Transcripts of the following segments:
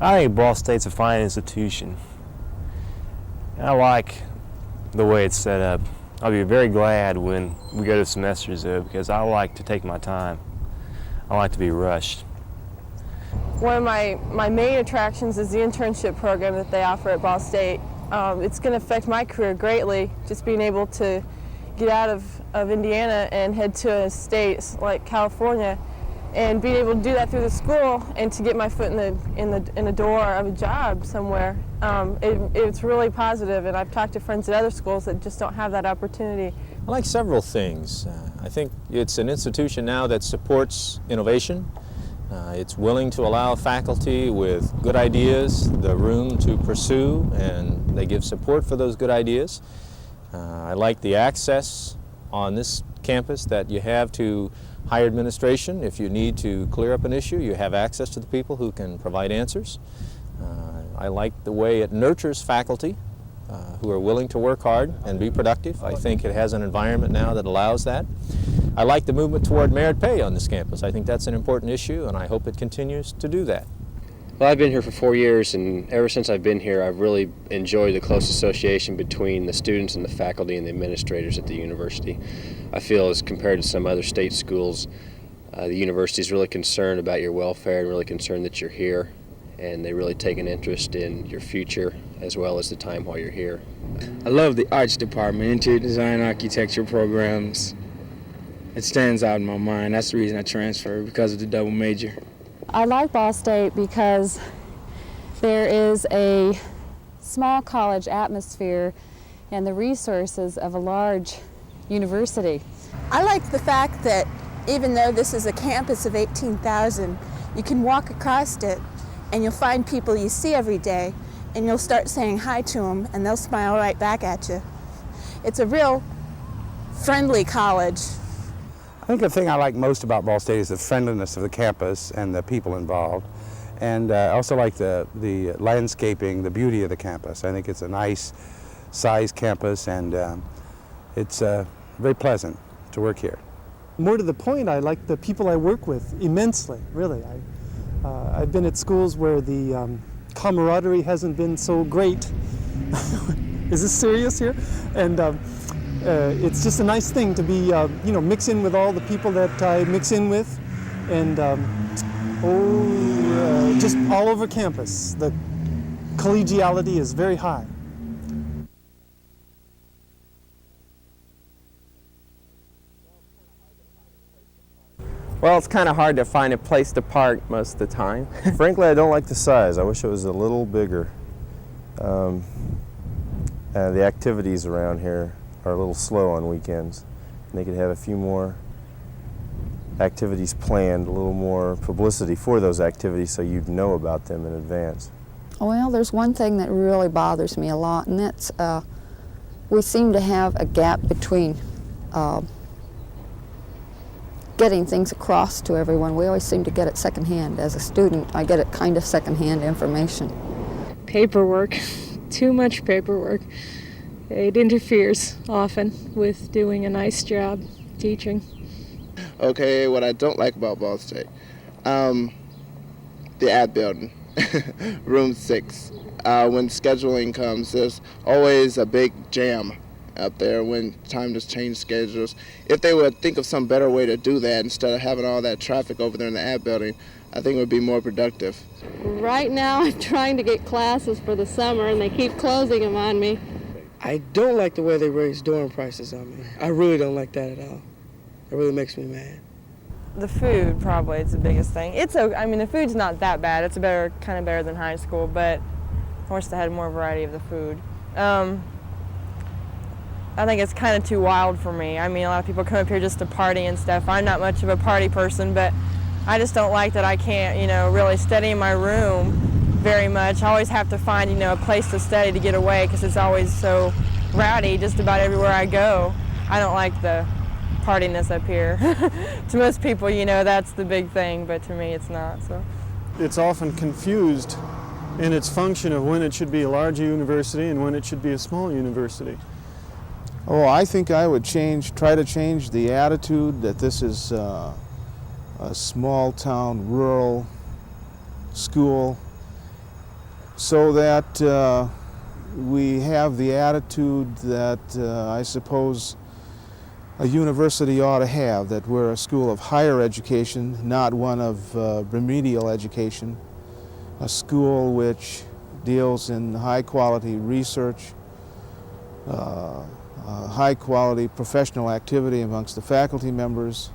I think Ball State's a fine institution. I like the way it's set up. I'll be very glad when we go to semesters though, because I like to take my time. I like to be rushed. One of my main attractions is the internship program that they offer at Ball State. It's going to affect my career greatly, just being able to get out of Indiana and head to a state like California, and being able to do that through the school and to get my foot in the door of a job somewhere. It's really positive, and I've talked to friends at other schools that just don't have that opportunity. I like several things. I think it's an institution now that supports innovation. It's willing to allow faculty with good ideas the room to pursue, and they give support for those good ideas. I like the access on this campus that you have to higher administration. If you need to clear up an issue, you have access to the people who can provide answers. I like the way it nurtures faculty who are willing to work hard and be productive. I think it has an environment now that allows that. I like the movement toward merit pay on this campus. I think that's an important issue, and I hope it continues to do that. Well, I've been here for 4 years, and ever since I've been here, I've really enjoyed the close association between the students and the faculty and the administrators at the university. I feel as compared to some other state schools, the university is really concerned about your welfare and really concerned that you're here, and they really take an interest in your future as well as the time while you're here. I love the arts department, interior design, architecture programs. It stands out in my mind. That's the reason I transferred, because of the double major. I like Ball State because there is a small college atmosphere and the resources of a large university. I like the fact that even though this is a campus of 18,000, you can walk across it and you'll find people you see every day, and you'll start saying hi to them and they'll smile right back at you. It's a real friendly college. I think the thing I like most about Ball State is the friendliness of the campus and the people involved. And I also like the landscaping, the beauty of the campus. I think it's a nice sized campus, and it's very pleasant to work here. More to the point, I like the people I work with immensely, really. I've been at schools where the camaraderie hasn't been so great. Is this serious here? And it's just a nice thing to be, mix in with all the people that I mix in with, and just all over campus. The collegiality is very high. Well, it's kind of hard to find a place to park most of the time. Frankly, I don't like the size. I wish it was a little bigger. The activities around here are a little slow on weekends. And they could have a few more activities planned, a little more publicity for those activities so you'd know about them in advance. Well, there's one thing that really bothers me a lot, and that's we seem to have a gap between getting things across to everyone. We always seem to get it secondhand. As a student, I get it kind of secondhand information. Paperwork, too much paperwork. It interferes often with doing a nice job teaching. Okay, what I don't like about Ball State, the ad building, room 6. When scheduling comes, there's always a big jam up there when time to change schedules. If they would think of some better way to do that instead of having all that traffic over there in the ad building, I think it would be more productive. Right now I'm trying to get classes for the summer and they keep closing them on me. I don't like the way they raise dorm prices on me. I really don't like that at all. It really makes me mad. The food probably is the biggest thing. The food's not that bad. It's kind of better than high school, but I wish they had more variety of the food. I think it's kind of too wild for me. I mean, a lot of people come up here just to party and stuff. I'm not much of a party person, but I just don't like that I can't, really study in my room very much. I always have to find, a place to study to get away because it's always so rowdy just about everywhere I go. I don't like the partiness up here. To most people, that's the big thing, but to me it's not. So It's often confused in its function of when it should be a large university and when it should be a small university. Oh, I think I would try to change the attitude that this is a small town, rural school, so that we have the attitude that I suppose a university ought to have, that we're a school of higher education, not one of remedial education, a school which deals in high-quality research, high-quality professional activity amongst the faculty members,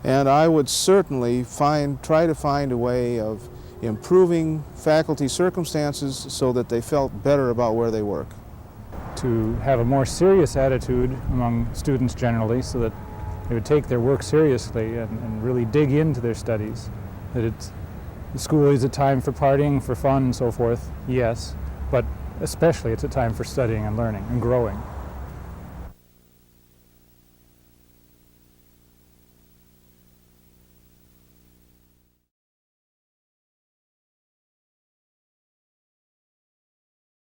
and I would certainly try to find a way of improving faculty circumstances so that they felt better about where they work. To have a more serious attitude among students generally, so that they would take their work seriously and really dig into their studies. That the school is a time for partying, for fun and so forth, yes, but especially it's a time for studying and learning and growing.